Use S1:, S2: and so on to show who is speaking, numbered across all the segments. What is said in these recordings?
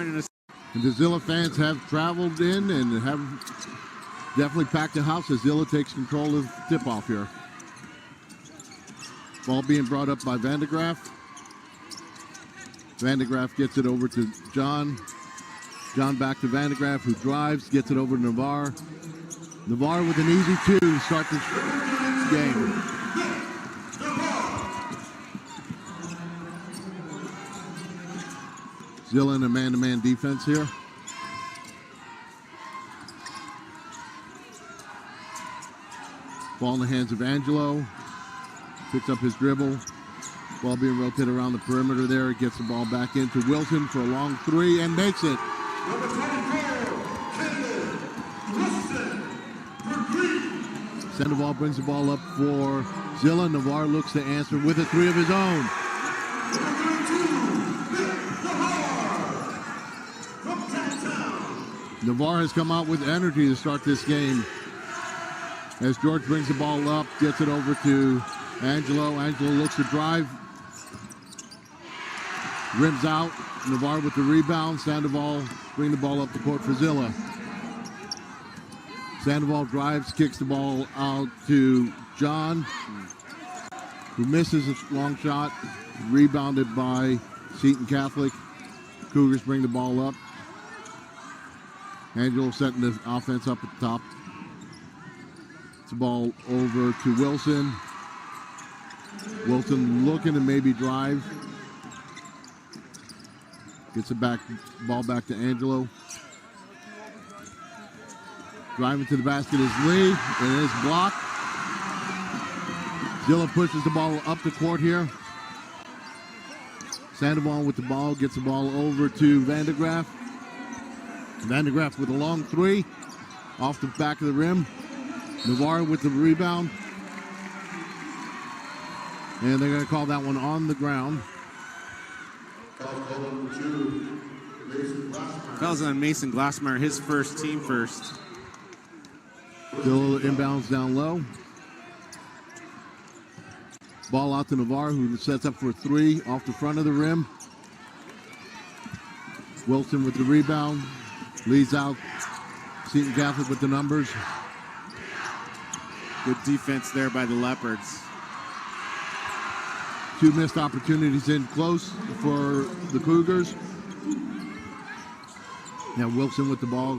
S1: And
S2: the Zillah fans have traveled in and have definitely packed the house as Zillah takes control of the tip-off here. Ball being brought up by Van de Graaf. Van de Graaf gets it over to John. John back to Van de Graaf, who drives, gets it over to Navarre. Navarre with an easy two to start this game. Zillah in a man-to-man defense here. Ball in the hands of Angelo. Picks up his dribble. Ball being rotated around the perimeter there. Gets the ball back into Wilson for a long three and makes it.
S3: Number 24, Kaiden Wilson for Greece.
S2: Sandoval brings the ball up for Zillah. Navarre looks to answer with a three of his own. Navarre has come out with energy to start this game. As George brings the ball up, gets it over to Angelo. Angelo looks to drive. Rims out. Navarre with the rebound. Sandoval bring the ball up the court for Zillah. Sandoval drives, kicks the ball out to John, who misses a long shot. Rebounded by Seton Catholic. Cougars bring the ball up. Angelo setting the offense up at the top. It's the ball over to Wilson. Wilson looking to maybe drive. Gets it back, ball back to Angelo. Driving to the basket is Lee, and it is blocked. Zillah pushes the ball up the court here. Sandoval with the ball, gets the ball over to Van de Graaf. Van de Graaf with a long three off the back of the rim. Navarre with the rebound. And they're going to call that one on the ground.
S1: Fouls on Mason Glassmeyer, his first, team first.
S2: Still inbounds down low. Ball out to Navarre, who sets up for a three off the front of the rim. Wilson with the rebound. Leads out. Seton Catholic with the numbers.
S1: Good defense there by the Leopards.
S2: Two missed opportunities in close for the Cougars. Now Wilson with the ball.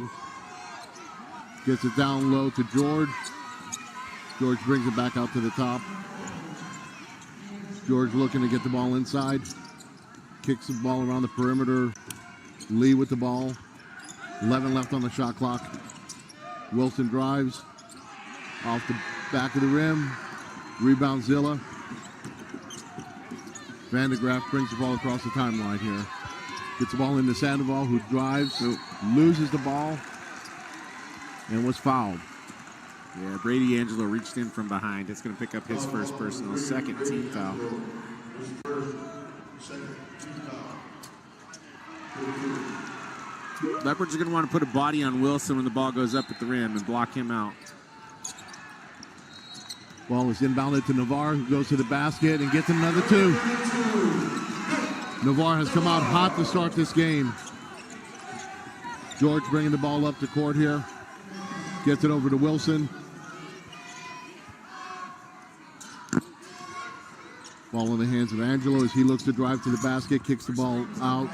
S2: Gets it down low to George. George brings it back out to the top. George looking to get the ball inside. Kicks the ball around the perimeter. Lee with the ball. 11 left on the shot clock. Wilson drives. Off the back of the rim. Rebound Zillah. Van de Graaf brings the ball across the timeline here. Gets the ball into Sandoval, who drives, loses the ball, and was fouled.
S1: Yeah, Brady Angelo reached in from behind. It's going to pick up his first personal, second team foul. Leopards are going to want to put a body on Wilson when the ball goes up at the rim and block him out.
S2: Ball is inbounded to Navarre, who goes to the basket and gets another two. Navarre has come out hot to start this game. George bringing the ball up the court here. Gets it over to Wilson. Ball in the hands of Angelo as he looks to drive to the basket. Kicks the ball out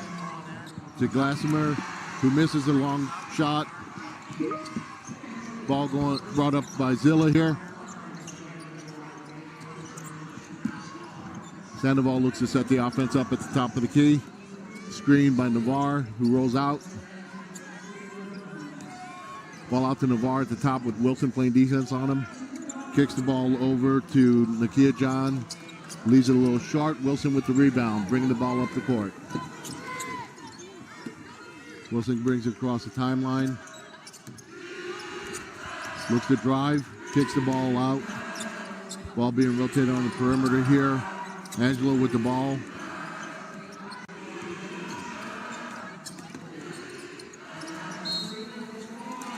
S2: to Glassmeyer, who misses a long shot. Ball brought up by Zillah here. Sandoval looks to set the offense up at the top of the key. Screened by Navarre, who rolls out. Ball out to Navarre at the top with Wilson playing defense on him. Kicks the ball over to Nakia John. Leaves it a little short. Wilson with the rebound, bringing the ball up the court. Wilson brings it across the timeline. Looks to drive. Kicks the ball out. Ball being rotated on the perimeter here. Angelo with the ball.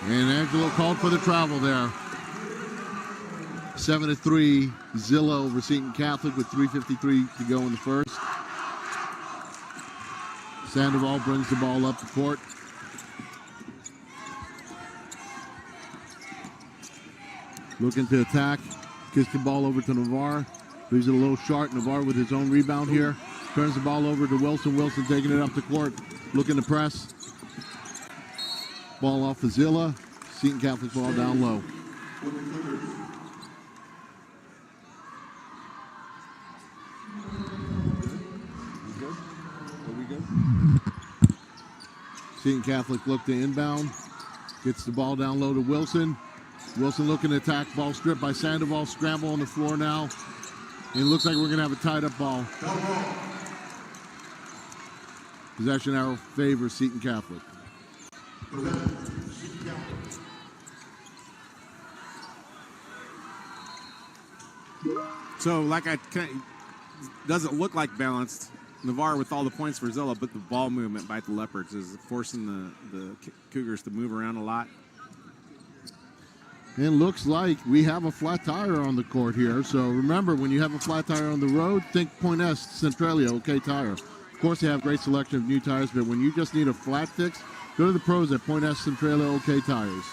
S2: And Angelo called for the travel there. 7-3, Zillah over Seton Catholic with 3:53 to go in the first. Sandoval brings the ball up the court. Looking to attack. Kicks the ball over to Navarre. Leaves it a little short. Navarre with his own rebound here. Turns the ball over to Wilson. Wilson taking it up the court. Looking to press. Ball off of Zillah. Seton Catholic ball down low. Seton Catholic look to inbound. Gets the ball down low to Wilson. Wilson looking to attack. Ball stripped by Sandoval. Scramble on the floor now. And it looks like we're going to have a tied-up ball. Possession arrow favors Seton Catholic.
S1: So, like doesn't look like balanced. Navarre with all the points for Zillah, but the ball movement by the Leopards is forcing the Cougars to move around a lot.
S2: And looks like we have a flat tire on the court here. So remember, when you have a flat tire on the road, think Point S, Centralia, OK Tire. Of course, they have great selection of new tires, but when you just need a flat fix, go to the pros at Point S, Centralia, OK Tires.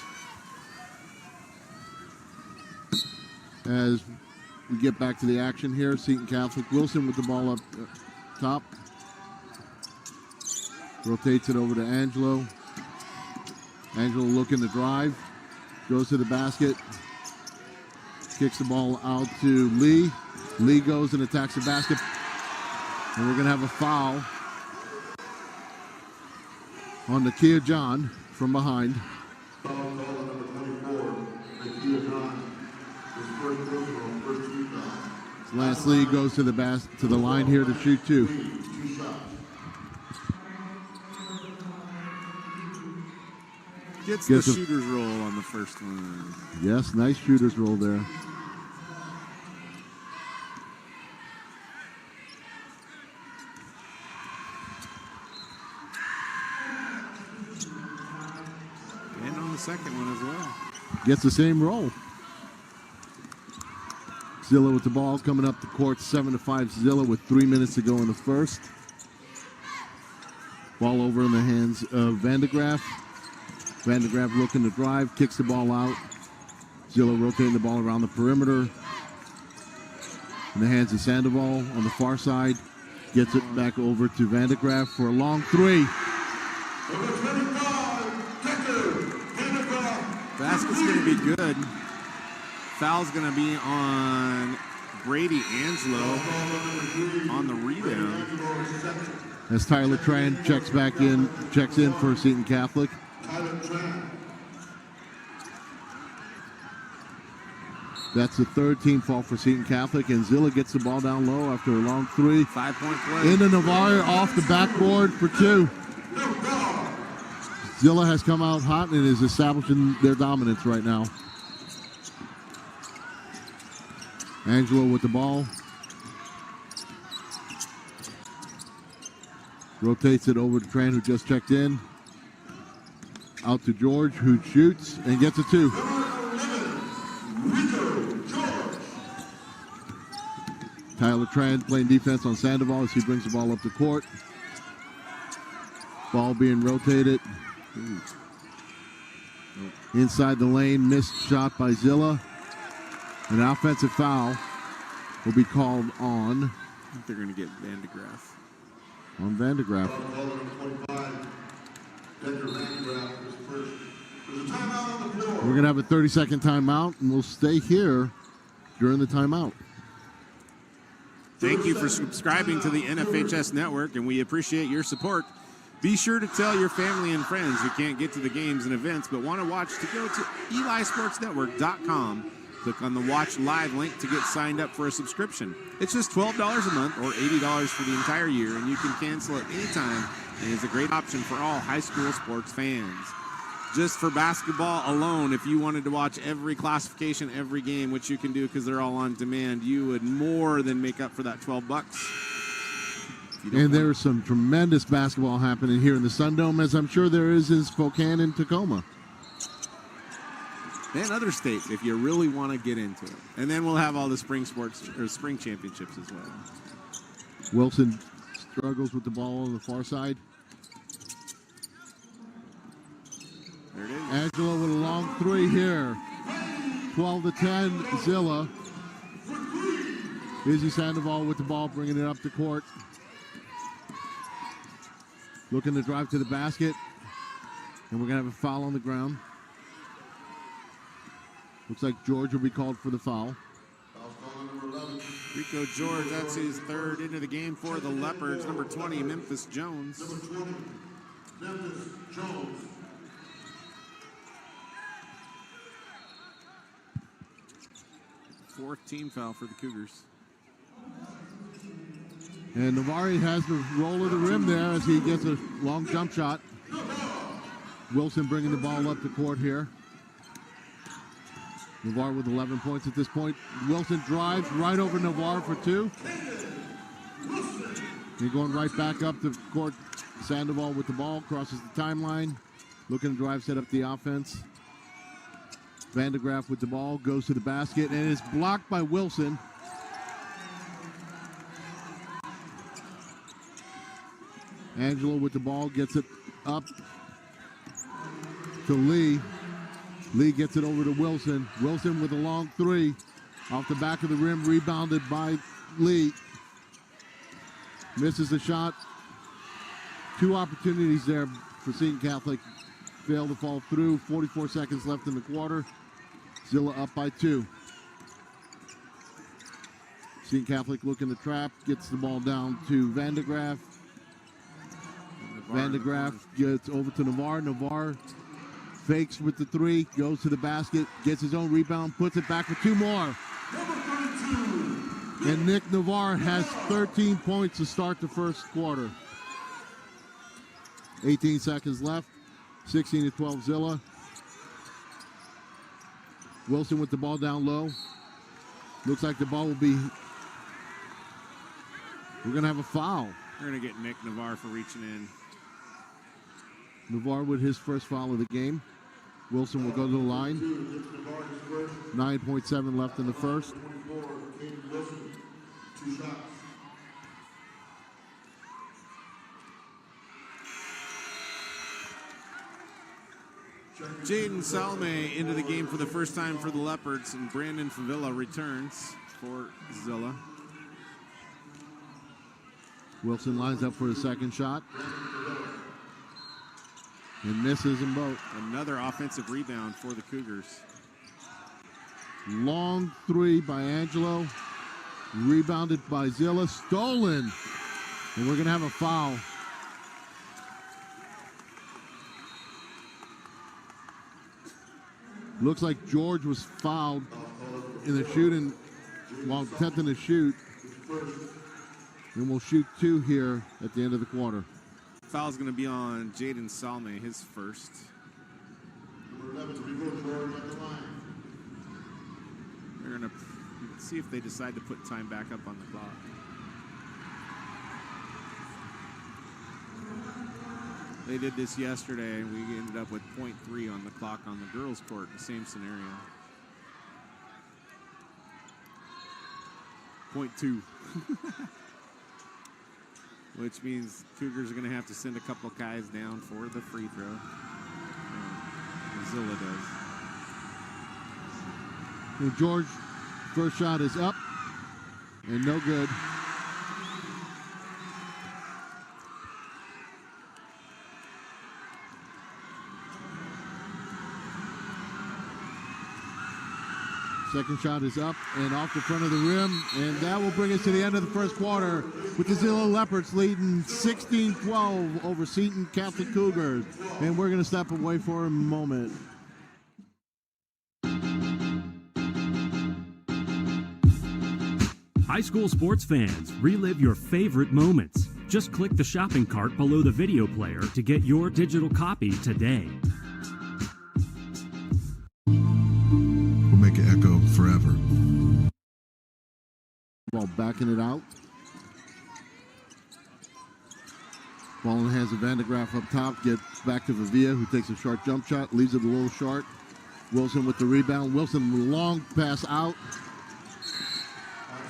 S2: As we get back to the action here, Seton Catholic. Wilson with the ball up top. Rotates it over to Angelo. Angelo looking to drive. Goes to the basket. Kicks the ball out to Lee. Lee goes and attacks the basket. And we're going to have a foul on Nakia John from behind. Lance Lee goes to the line here to shoot two.
S1: Gets the shooter's roll on the first one.
S2: Yes, nice shooter's roll there.
S1: And on the second one as well.
S2: Gets the same roll. Zillah with the ball coming up the court, 7-5 Zillah with 3 minutes to go in the first. Ball over in the hands of Vandegraff. Vandegraff looking to drive, kicks the ball out. Zillah rotating the ball around the perimeter. In the hands of Sandoval on the far side. Gets it back over to Vandegraff for a long three.
S1: Basket's going to be good. Foul's going to be on Brady Angelo on the rebound.
S2: As Tyler Tran checks in for Seton Catholic. That's the third team foul for Seton Catholic, and Zillah gets the ball down low after a long three.
S1: 5-point play.
S2: Into Navarre off the backboard for two. Zillah has come out hot and is establishing their dominance right now. Angelo with the ball. Rotates it over to Tran, who just checked in. Out to George, who shoots and gets a two.
S3: Rico George.
S2: Tyler Tran playing defense on Sandoval as he brings the ball up the court. Ball being rotated. Inside the lane, missed shot by Zillah. An offensive foul will be called on.
S1: I think they're going to get Vandegraff.
S2: On Vandegraff. We're going to have a 30-second timeout, and we'll stay here during the timeout.
S1: Thank you for subscribing to the NFHS Network, and we appreciate your support. Be sure to tell your family and friends who can't get to the games and events but want to watch to go to elisportsnetwork.com. Click on the Watch Live link to get signed up for a subscription. It's just $12 a month or $80 for the entire year, and you can cancel at any time, and it's a great option for all high school sports fans. Just for basketball alone, if you wanted to watch every classification, every game, which you can do because they're all on demand, you would more than make up for that $12.
S2: And there's some tremendous basketball happening here in the Sun Dome, as I'm sure there is in Spokane and Tacoma.
S1: And other states, if you really want to get into it. And then we'll have all the spring sports or spring championships as well.
S2: Wilson struggles with the ball on the far side. Angelo with a long three here. 12-10, Zillah. Izzy Sandoval with the ball, bringing it up to court. Looking to drive to the basket. And we're going to have a foul on the ground. Looks like George will be called for the foul.
S1: Rico George, that's his third into the game for the Leopards. Number 20, Memphis Jones.
S3: Number 20, Memphis Jones.
S1: Fourth team foul for the Cougars.
S2: And Navarre has the roll of the rim there as he gets a long jump shot. Wilson bringing the ball up the court here. Navarre with 11 points at this point. Wilson drives right over Navarre for two. And going right back up the court. Sandoval with the ball, crosses the timeline. Looking to drive, set up the offense. Van de Graaff with the ball, goes to the basket, and is blocked by Wilson. Angelo with the ball, gets it up to Lee. Lee gets it over to Wilson. Wilson with a long three. Off the back of the rim, rebounded by Lee. Misses the shot. Two opportunities there for Seton Catholic. Failed to fall through. 44 seconds left in the quarter. Zillah up by two. Seton Catholic looking to trap. Gets the ball down to Van de Graaff. Van de Graaff gets over to Navarre. Navarre fakes with the three, goes to the basket, gets his own rebound, puts it back for two more. And Nick Navarre has 13 points to start the first quarter. 18 seconds left. 16-12 Zillah. Wilson with the ball down low. Looks like the ball will be... We're going to have a foul.
S1: We're going to get Nick Navarre for reaching in.
S2: Navarre with his first foul of the game. Wilson will go to the line. 9.7 left in the first.
S1: Jaden Salme into the game for the first time for the Leopards, and Brandon Favilla returns for Zillah.
S2: Wilson lines up for his second shot. And misses them both.
S1: Another offensive rebound for the Cougars.
S2: Long three by Angelo. Rebounded by Zillah. Stolen. And we're going to have a foul. Looks like George was fouled in the shooting while attempting to shoot. And we'll shoot two here at the end of the quarter.
S1: Foul's going to be on Jaden Salme, his first.
S3: Number 11, Rico George at the line.
S1: We're going to see if they decide to put time back up on the clock. They did this yesterday, and we ended up with 0.3 on the clock on the girls' court, the same scenario. 0.2. Which means Cougars are going to have to send a couple guys down for the free throw. Zillah does.
S2: And George, first shot is up and no good. Second shot is up and off the front of the rim, and that will bring us to the end of the first quarter with the Zillah Leopards leading 16-12 over Seton Catholic Cougars. And we're going to step away for a moment.
S4: High school sports fans, relive your favorite moments. Just click the shopping cart below the video player to get your digital copy today.
S3: Make it echo forever.
S2: Ball backing it out. Ball in the hands of Van de Graaff up top. Gets back to Vivia, who takes a short jump shot. Leaves it a little short. Wilson with the rebound. Wilson, long pass out.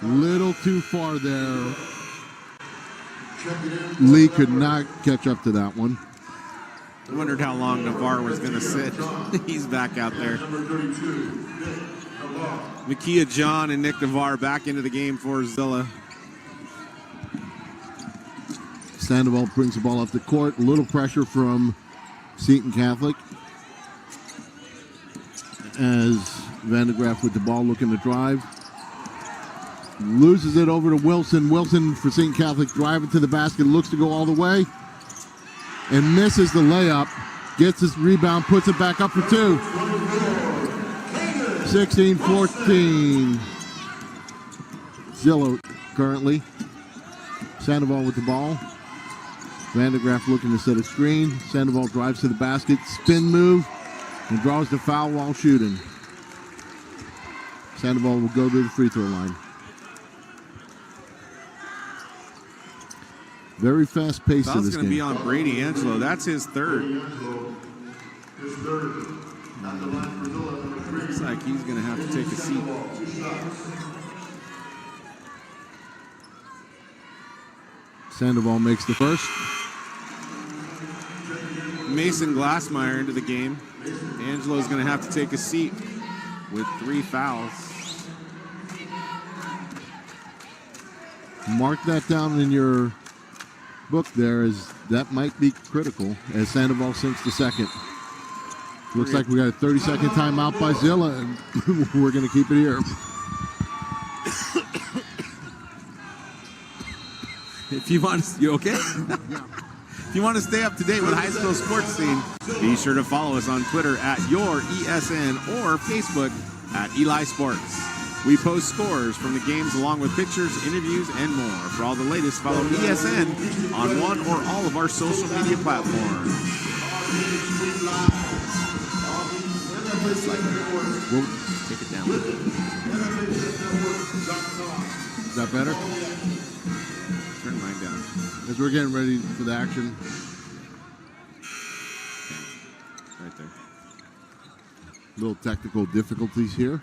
S2: Little too far there. Lee could not catch up to that one.
S1: I wondered how long Navarre was going to sit. He's back out there. Makia John and Nick Navarre back into the game for Zillah.
S2: Sandoval brings the ball up the court. A little pressure from Seton Catholic as Vandegraff with the ball looking to drive. Loses it over to Wilson. Wilson for Seton Catholic driving to the basket. Looks to go all the way and misses the layup. Gets his rebound, puts it back up for two. 16-14. Zillah currently. Sandoval with the ball. Vandegraff looking to set a screen. Sandoval drives to the basket, spin move, and draws the foul while shooting. Sandoval will go to the free throw line. Very fast pace of
S1: Foul's
S2: this
S1: going to
S2: game.
S1: be on Brady Angelo. That's his third. Looks like he's going to have to take a seat.
S2: Sandoval makes the first.
S1: Mason Glassmeyer into the game. Angelo's going to have to take a seat with 3 fouls.
S2: Mark that down in your book there, as that might be critical as Sandoval sinks the second. Looks like we got a 30-second timeout by Zillah, and we're going to keep it here.
S1: If you want to, you okay? If you want to stay up to date with high school sports scene, be sure to follow us on Twitter at YourESN or Facebook at Eli Sports. We post scores from the games along with pictures, interviews, and more. For all the latest, follow ESN on one or all of our social media platforms.
S2: We'll
S1: Take it down.
S2: Is that better?
S1: Turn mine down.
S2: As we're getting ready for the action.
S1: Right there.
S2: Little technical difficulties here.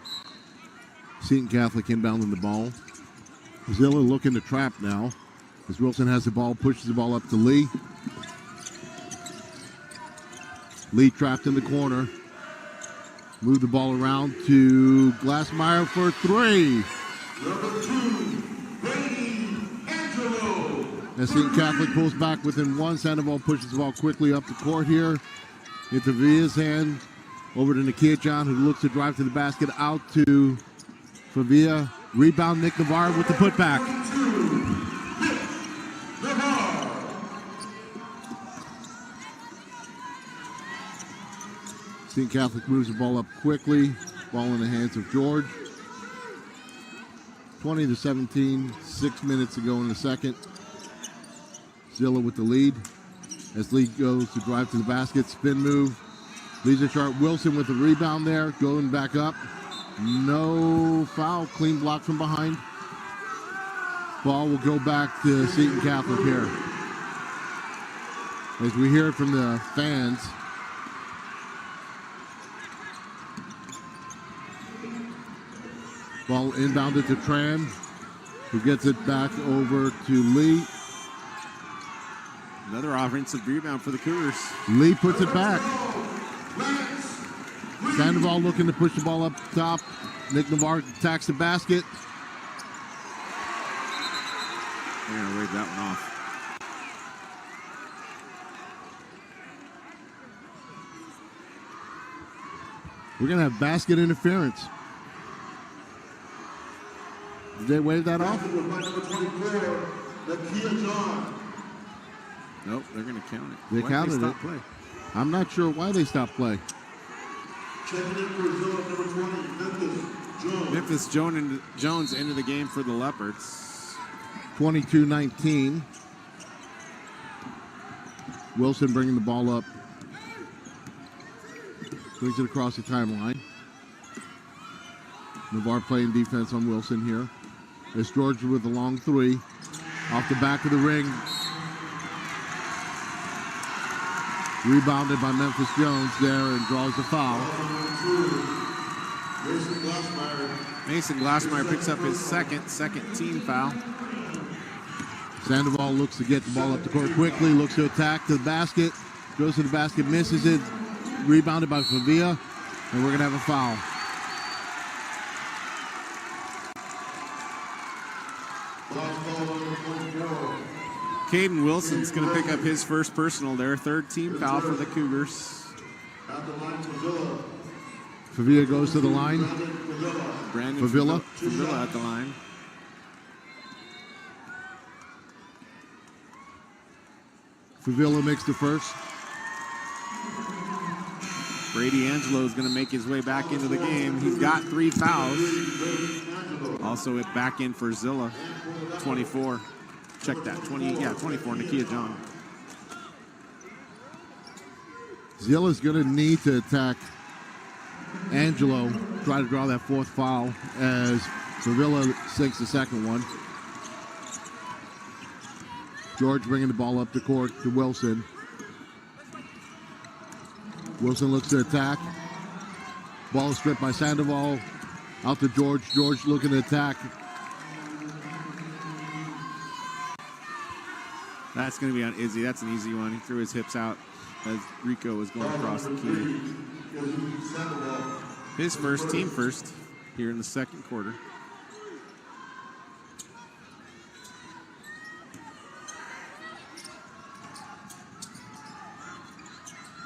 S2: Seton Catholic inbounding the ball. Zillah looking to trap now. As Wilson has the ball, pushes the ball up to Lee. Lee trapped in the corner. Move the ball around to Glassmeyer for 3. As Seton Catholic pulls back within 1, Sandoval pushes the ball quickly up the court here. Into Villa's hand. Over to Nakia John, who looks to drive to the basket. Out to Favia. Rebound, Nick Navarre with the putback. Seton Catholic moves the ball up quickly. Ball in the hands of George. 20-17, 6 minutes to go in the second. Zillah with the lead. As Lee goes to drive to the basket, spin move. Leaves it sharp. Wilson with the rebound there, going back up. No foul, clean block from behind. Ball will go back to Seton Catholic here. As we hear it from the fans. Ball inbounded to Tran, who gets it back over to Lee.
S1: Another offensive rebound for the Cougars.
S2: Lee puts it back. Sandoval looking to push the ball up top. Nick Navarre attacks the basket.
S1: They're going to wave that one off.
S2: We're going to have basket interference. Did they wave that off?
S1: Nope, they're going to count it.
S2: They
S1: Why
S2: counted
S1: stop
S2: it.
S1: play?
S2: I'm not sure why they stopped play.
S1: Memphis Jones into the game for the Leopards.
S2: 22-19. Wilson bringing the ball up. Brings it across the timeline. Navarre playing defense on Wilson here. As George with a long 3. Off the back of the ring. Rebounded by Memphis Jones there and draws the foul.
S1: Mason Glassmeyer picks up his second team foul.
S2: Sandoval looks to get the ball up the court quickly. Looks to attack the basket. Goes to the basket, misses it. Rebounded by Favia. And we're going to have a foul.
S1: Kaiden Wilson's going to pick up his first personal there. Third team foul for the Cougars.
S3: At the line for Zillah.
S2: Favia goes to the line.
S1: Brandon
S2: Favilla.
S1: Favilla at the line.
S2: Favilla makes the first.
S1: Brady Angelo is going to make his way back into the game. He's got 3 fouls. Also it back in for Zillah, 24. Check that, 24, Nakia John.
S2: Zilla's going to need to attack Angelo, try to draw that 4th foul as Favilla sinks the second one. George bringing the ball up the court to Wilson. Wilson looks to attack. Ball is stripped by Sandoval. Out to George. George looking to attack.
S1: That's going to be on Izzy. That's an easy one. He threw his hips out as Rico was going across the key. His first, team first, here in the second quarter.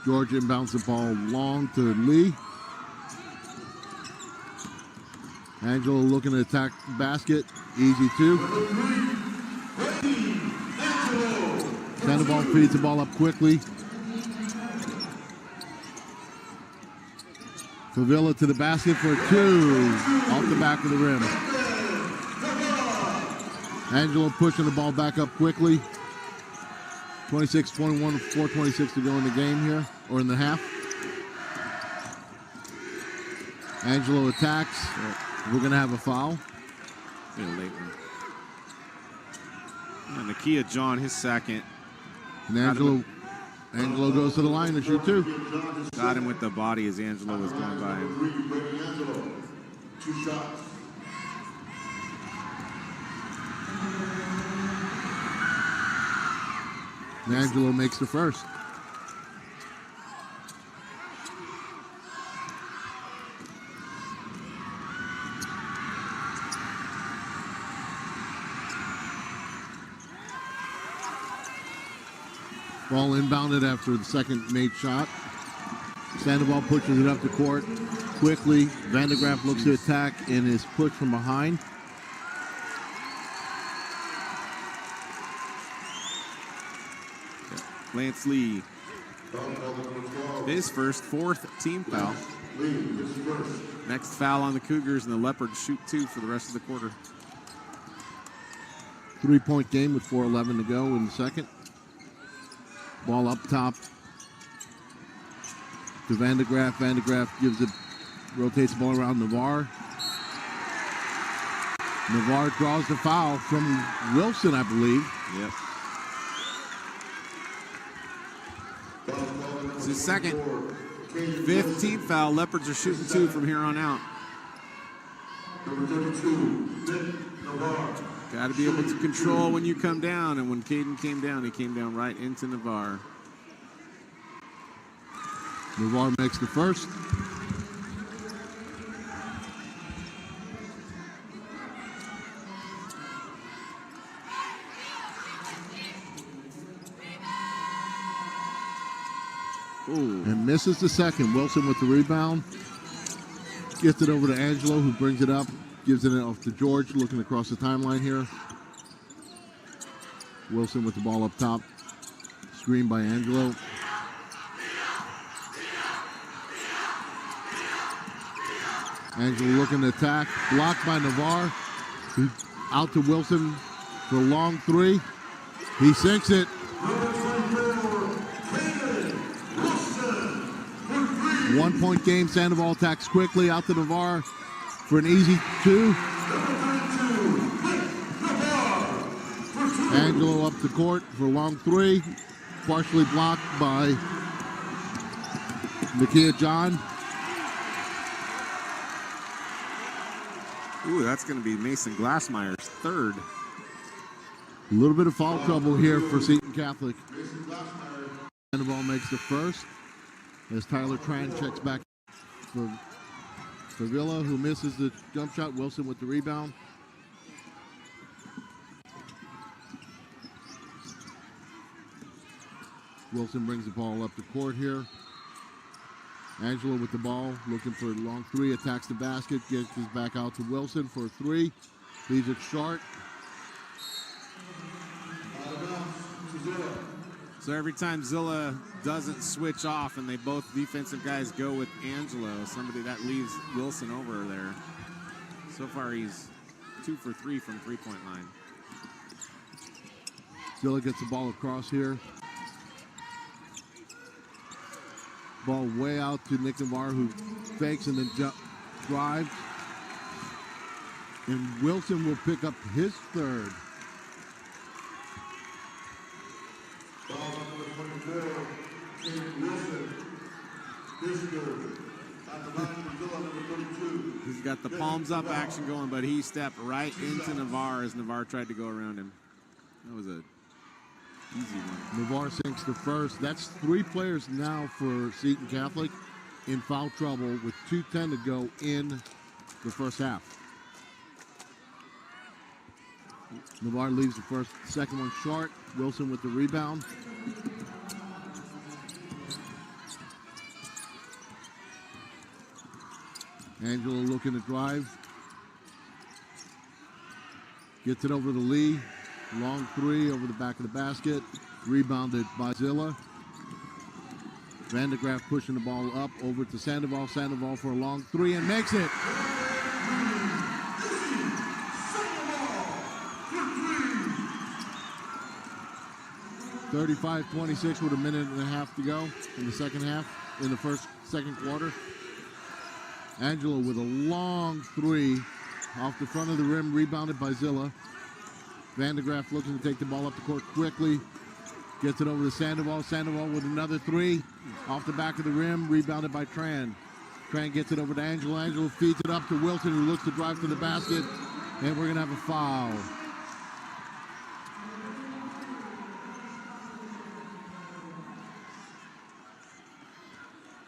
S2: George inbounds the ball long to Lee. Angelo looking to attack the basket. Easy 2. Sandoval feeds the ball up quickly. Favilla to the basket for 2. Off the back of the rim. Angelo pushing the ball back up quickly. 26-21, 4:26 to go in the game here, or in the half. Angelo attacks. We're going to have a foul.
S1: Yeah, late one. And Nakia John, his second.
S2: And Angelo goes to the line to shoot 2.
S1: Got him with the body as Angelo was going by him.
S3: 2 shots.
S2: And Angelo makes the first. Ball inbounded after the second made shot. Sandoval pushes it up the court quickly. Vandegraff looks to attack and is pushed from behind.
S1: Lance Lee, his first, 4th team foul. Next foul on the Cougars, and the Leopards shoot 2 for the rest of the quarter.
S2: 3-point game with 4:11 to go in the second. Ball up top to Vandegraff. Vandegraff gives it, rotates the ball around Navarre. Navarre draws the foul from Wilson, I believe.
S1: Yep. It's his second. 5th team foul. Leopards are shooting 2 from here on out.
S3: Number 32, Navarre.
S1: Got to be able to control when you come down, and when Kaiden came down, he came down right into Navarre.
S2: Navarre makes the first.
S1: Ooh.
S2: And misses the second. Wilson with the rebound. Gets it over to Angelo, who brings it up. Gives it off to George, looking across the timeline here. Wilson with the ball up top. Screen by Angelo. Angelo looking to attack. Blocked by Navarre. Out to Wilson for a long 3. He sinks it. 1-point game. Sandoval attacks quickly. Out to Navarre for an easy 2. Angelo up the court for a long 3. Partially blocked by Nakia John.
S1: Ooh, that's going to be Mason Glassmeyer's 3rd.
S2: A little bit of foul trouble here for Seton Catholic. Sandoval makes the first as Tyler Tran checks back for Villa, who misses the jump shot. Wilson with the rebound. Wilson brings the ball up the court here. Angelo with the ball, looking for a long three, attacks the basket, gets his back out to Wilson for a three. Leaves it short.
S1: So every time Zillah doesn't switch off and they both defensive guys go with Angelo, somebody that leaves Wilson over there. So far he's 2 for 3 from three-point line.
S2: Zillah gets the ball across here. Ball way out to Nick Navarre, who fakes and then drives. And Wilson will pick up his third.
S3: Ball number 24, Kaiden Wilson. His third. At the line for Zillah, number 32.
S1: He's got the palms up action going, but he stepped right into Navarre as Navarre tried to go around him. That was a easy one.
S2: Navarre sinks the first. That's 3 players now for Seton Catholic in foul trouble with 2:10 to go in the first half. Navarre leaves the second one short. Wilson with the rebound. Angelo looking to drive. Gets it over to Lee. Long three over the back of the basket. Rebounded by Zillah. Vandegraff pushing the ball up over to Sandoval. Sandoval for a long three and makes it. 35-26 with a minute and a half to go in the second half, in the second quarter. Angelo with a long three off the front of the rim, rebounded by Zillah. Vandegraff looking to take the ball up the court quickly. Gets it over to Sandoval. Sandoval with another three off the back of the rim, rebounded by Tran. Tran gets it over to Angelo. Angelo feeds it up to Wilson, who looks to drive to the basket. And we're going to have a foul.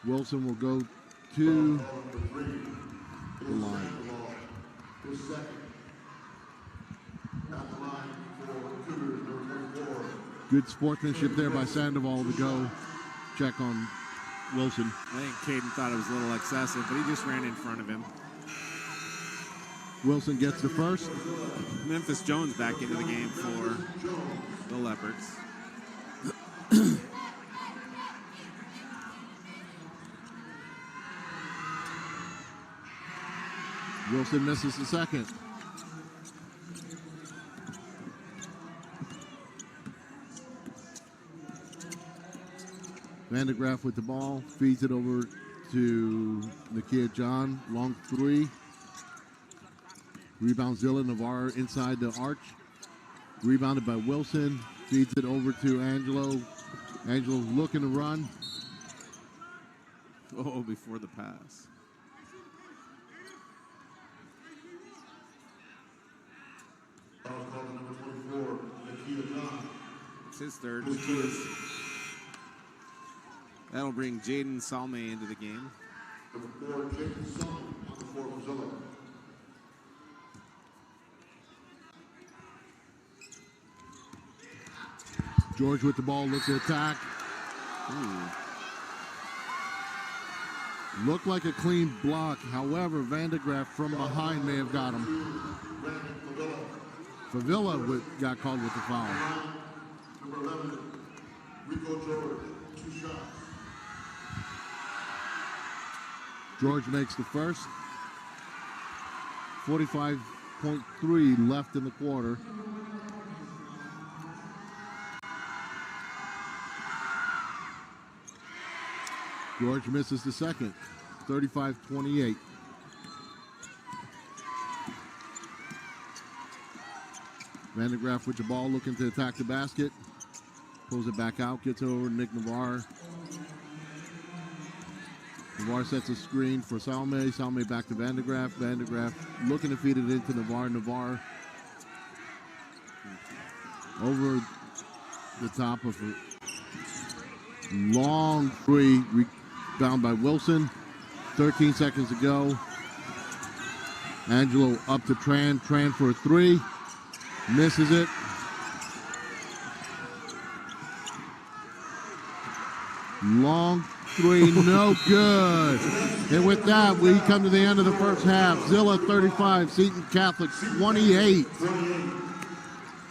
S2: Wilson will go to the line. Good sportsmanship there by Sandoval to go check on Wilson.
S1: I think Kaiden thought it was a little excessive, but he just ran in front of him.
S2: Wilson gets the first.
S1: Memphis Jones back into the game for the Leopards.
S2: Wilson misses the second. Vandegraff with the ball, feeds it over to Nakia John. Long three. Rebound Zillah. Navarre inside the arch. Rebounded by Wilson. Feeds it over to Angelo. Angelo's looking to run.
S1: Oh, before the pass. It's his third. That'll bring Jaden Salme into the game.
S3: Number 4, Jaden Salme on the floor for Zillah.
S2: George with the ball, looks to attack. Looked like a clean block. However, Vandegraff from behind may have got him. Favilla got called with the foul.
S3: Number 11, Rico George, 2 shots.
S2: George makes the first. 45.3 left in the quarter. George misses the second. 35-28. Vandegraff with the ball, looking to attack the basket. Pulls it back out, gets it over to Nick Navarre. Navarre sets a screen for Salme. Salme back to Vandegraff. Vandegraff looking to feed it into Navarre. Navarre over the top of Long three, rebound by Wilson. 13 seconds to go. Angelo up to Tran. Tran for a three. Misses it. Long three, no good. And with that, we come to the end of the first half. Zillah 35, Seton Catholic 28.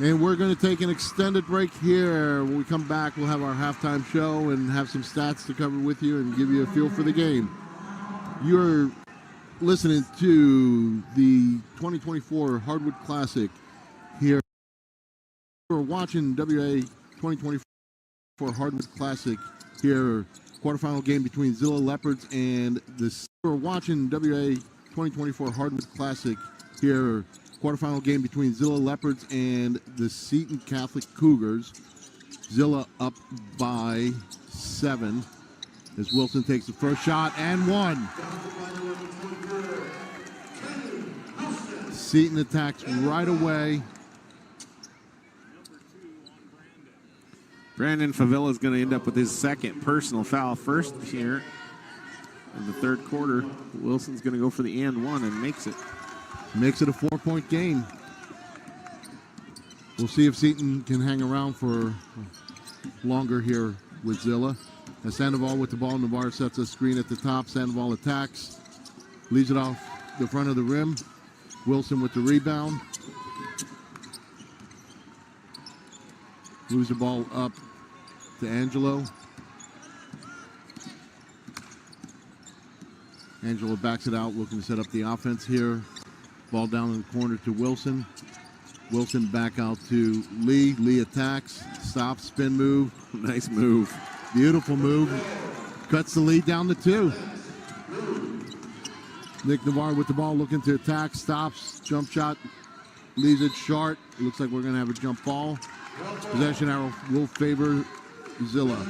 S2: And we're going to take an extended break here. When we come back, we'll have our halftime show and have some stats to cover with you and give you a feel for the game. You're listening to the 2024 Hardwood Classic here. We're watching WIAA 2024 Hardwood Classic here. Quarterfinal game between Zillah Leopards and the... We're watching WIAA 2024 Hardwood Classic here. Quarterfinal game between Zillah Leopards and the Seton Catholic Cougars. Zillah up by 7 as Wilson takes the first shot and one. Seton attacks right away.
S1: Brandon Favilla is going to end up with his second personal foul first here in the third quarter. Wilson's going to go for the and one and makes it.
S2: Makes it a 4-point game. We'll see if Seton can hang around for longer here with Zillah. As Sandoval with the ball, Navarre sets a screen at the top. Sandoval attacks, leaves it off the front of the rim. Wilson with the rebound. Moves the ball up to Angelo. Angelo backs it out, looking to set up the offense here. Ball down in the corner to Wilson. Wilson back out to Lee. Lee attacks, stops, spin move.
S1: Nice move.
S2: Beautiful move. Cuts the lead down to 2. Nick Navarre with the ball, looking to attack, stops, jump shot, leaves it short. Looks like we're going to have a jump ball. Possession arrow will favor Zillah.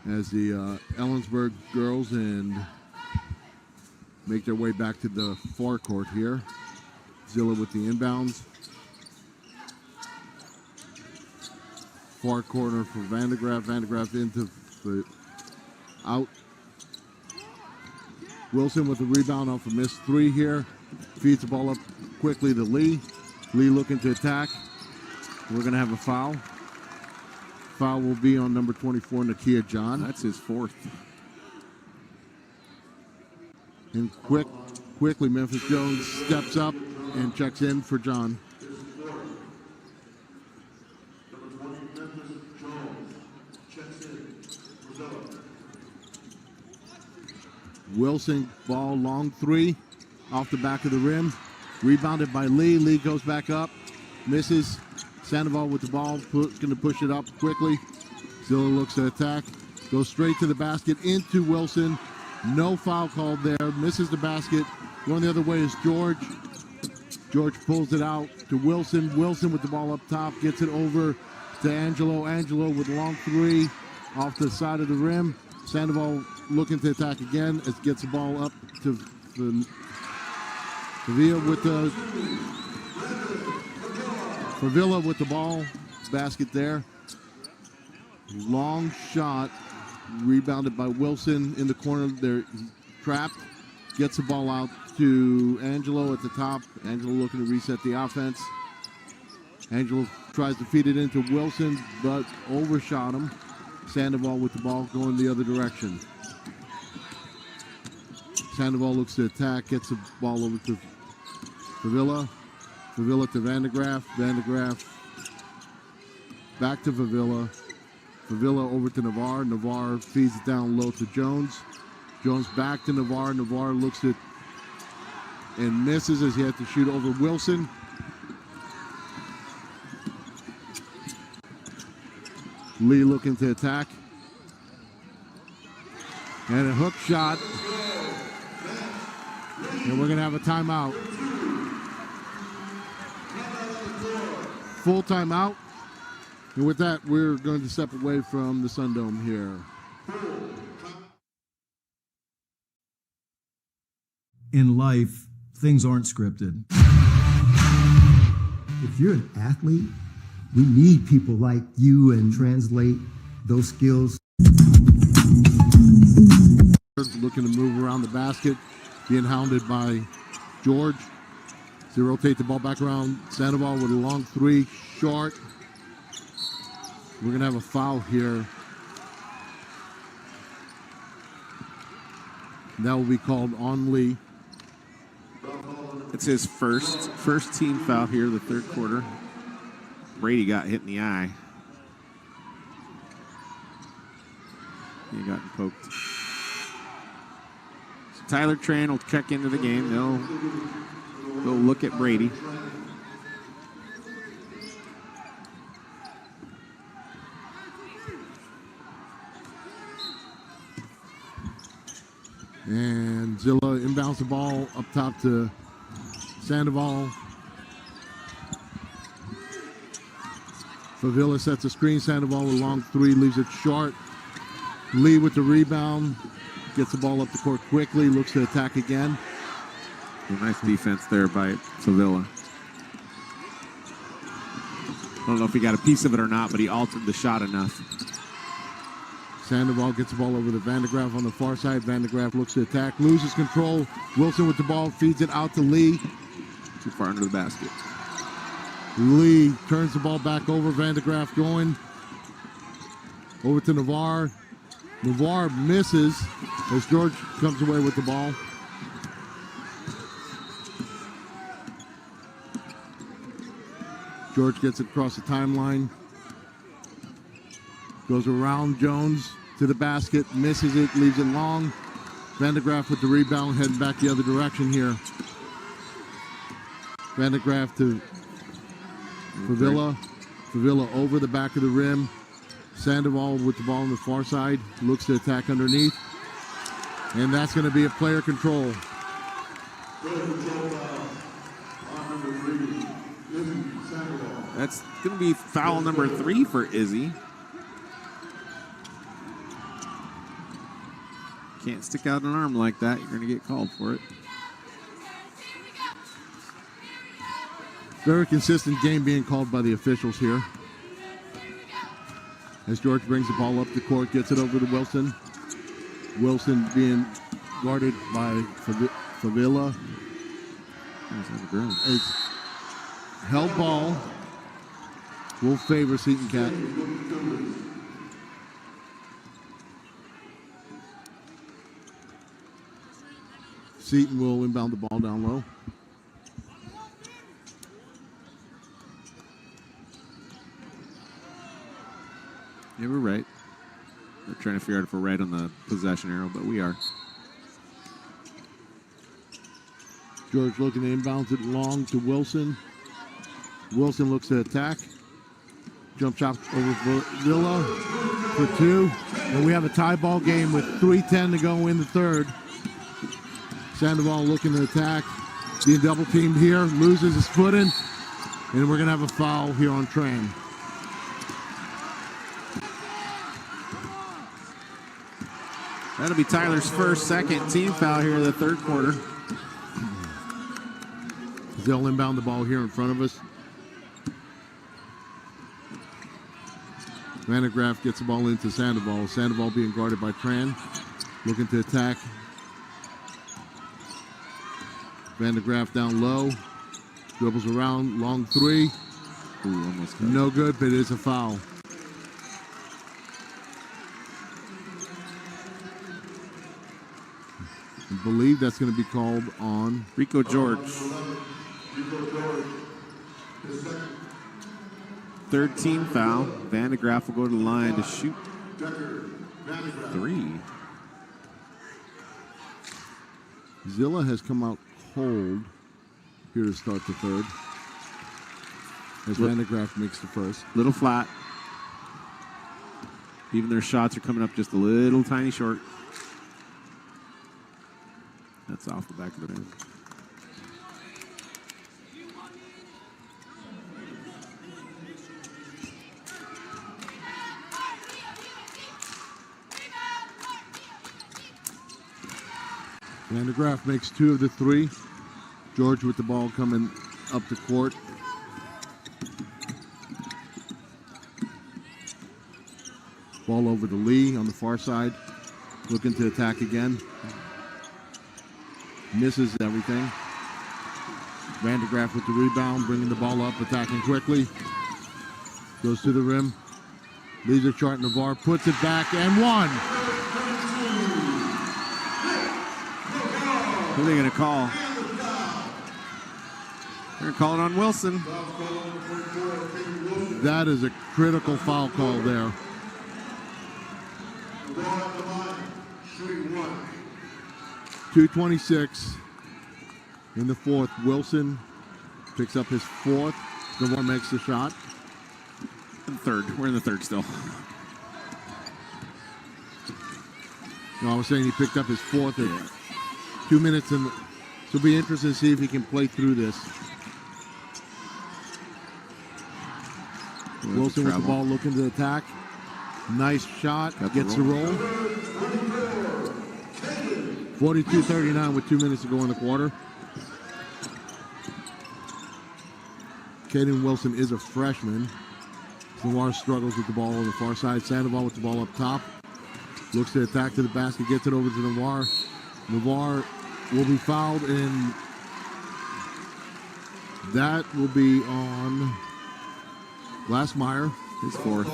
S2: As the Ellensburg girls and make their way back to the forecourt here. Zillah with the inbounds. Far corner for Vandegraff. Vandegraff into the out. Wilson with the rebound off a missed 3 here. Feeds the ball up quickly to Lee. Lee looking to attack. We're going to have a foul. Foul will be on number 24, Nakia John.
S1: That's his 4th.
S2: And quickly, Memphis Jones steps up and checks in for John. Wilson, ball long 3, off the back of the rim. Rebounded by Lee. Lee goes back up, misses. Sandoval with the ball, going to push it up quickly. Zillah looks to attack, goes straight to the basket into Wilson. No foul called there, misses the basket. Going the other way is George. George pulls it out to Wilson. Wilson with the ball up top, gets it over to Angelo. Angelo with a long 3 off the side of the rim. Sandoval looking to attack again as gets the ball up to Favilla with the ball, basket there. Long shot, rebounded by Wilson in the corner. They're trapped. Gets the ball out to Angelo at the top. Angelo looking to reset the offense. Angelo tries to feed it into Wilson, but overshot him. Sandoval with the ball going the other direction. Sandoval looks to attack, gets the ball over to Favilla. Favilla to Vandegraff. Vandegraff back to Favilla. Favilla over to Navarre. Navarre feeds it down low to Jones. Jones back to Navarre. Navarre looks at and misses as he had to shoot over Wilson. Lee looking to attack. And a hook shot. And we're going to have a timeout. Full timeout. And with that, we're going to step away from the Sun Dome here.
S5: In life, things aren't scripted.
S6: If you're an athlete, we need people like you and translate those skills.
S2: Looking to move around the basket, being hounded by George. They rotate the ball back around. Sandoval with a long three, short. We're going to have a foul here. That will be called on Lee.
S1: It's his first team foul here, the third quarter. Brady got hit in the eye. He got poked. So Tyler Tran will check into the game. They'll look at Brady.
S2: And Zillah inbounds the ball up top to Sandoval. Favilla sets a screen. Sandoval with a long three, leaves it short. Lee with the rebound. Gets the ball up the court quickly, looks to attack again.
S1: A nice defense there by Favilla. I don't know if he got a piece of it or not, but he altered the shot enough.
S2: Sandoval gets the ball over to Vandegraff on the far side. Vandegraff looks to attack, loses control. Wilson with the ball, feeds it out to Lee.
S1: Too far under the basket.
S2: Lee turns the ball back over. Vandegraff going over to Navarre. Navarre misses as George comes away with the ball. George gets it across the timeline. Goes around Jones to the basket, misses it, leaves it long. Vandegraff with the rebound, heading back the other direction here. Vandegraff to Favilla. Favilla over the back of the rim. Sandoval with the ball on the far side, looks to attack underneath. And that's going to be a player control.
S1: That's going to be foul number 3 for Izzy. Can't stick out an arm like that. You're going to get called for it.
S2: Very consistent game being called by the officials here. As George brings the ball up the court, gets it over to Wilson. Wilson being guarded by Favilla. It's held ball. Will favor Seton Cat. Seton will inbound the ball down low.
S1: Yeah, we're right. We're trying to figure out if we're right on the possession arrow, but we are.
S2: George looking to inbounds it long to Wilson. Wilson looks to attack. Jump shot over Zillah for 2. And we have a tie ball game with 3:10 to go in the third. Sandoval looking to attack. Being double teamed here. Loses his footing. And we're going to have a foul here on Tran.
S1: That'll be Tyler's second team foul here in the third quarter.
S2: They'll inbound the ball here in front of us. Vandegraff gets the ball into Sandoval. Sandoval being guarded by Tran. Looking to attack. Vandegraff down low. Dribbles around. Long three.
S1: Ooh, almost got
S2: no good, but it is a foul. I believe that's going to be called on
S1: Rico George. Third team foul. Vandegraff will go to the line to shoot 3.
S2: Zillah has come out cold here to start the third. As Vandegraff makes the first.
S1: Little flat. Even their shots are coming up just a little tiny short. That's off the back of the net.
S2: Vandegraff makes 2 of the 3. George with the ball coming up the court. Ball over to Lee on the far side. Looking to attack again. Misses everything. Vandegraff with the rebound, bringing the ball up, attacking quickly. Goes to the rim. Leaves a chart Navarre, puts it back, and one.
S1: Who are they going to call? They're going to call it on Wilson.
S2: That is a critical foul call there. 2:26 in the fourth. Wilson picks up his fourth. Navarre makes the shot.
S1: In the third. We're in the third still.
S2: No, I was saying he picked up his fourth at 2 minutes in. So it'll be interesting to see if he can play through this. Wilson with the ball looking to attack. Nice shot. Gets the roll. 42-39 with 2 minutes to go in the quarter. Kaiden Wilson is a freshman. Navarre struggles with the ball on the far side. Sandoval with the ball up top. Looks to attack to the basket. Gets it over to Navarre. Navarre will be fouled, and that will be on Glassmeyer.
S1: His fourth.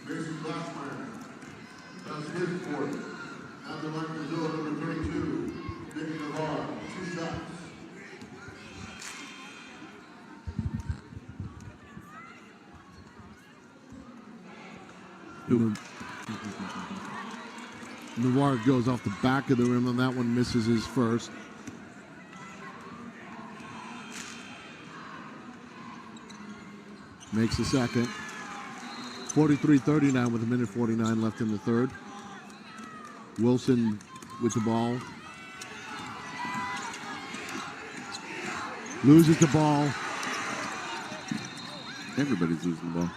S3: Mason Glassmeyer. That's his fourth. At the line for Zillah, number 32, Nicky Navarre. 2 shots.
S2: Navarre goes off the back of the rim, and that one misses his first. Makes the second. 43-39 with 1:49 left in the third. Wilson with the ball. Loses the ball.
S1: Everybody's losing the ball.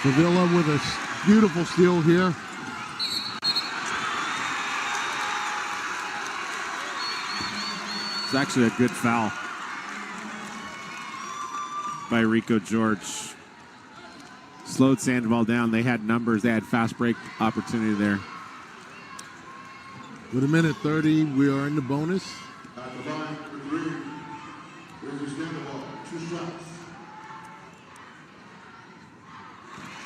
S2: Sevilla with a beautiful steal here.
S1: It's actually a good foul by Rico George. Slowed Sandoval down. They had numbers. They had fast break opportunity there.
S2: With 1:30, we are in the bonus.
S3: At the line for 3, there's a Sandoval. 2 shots.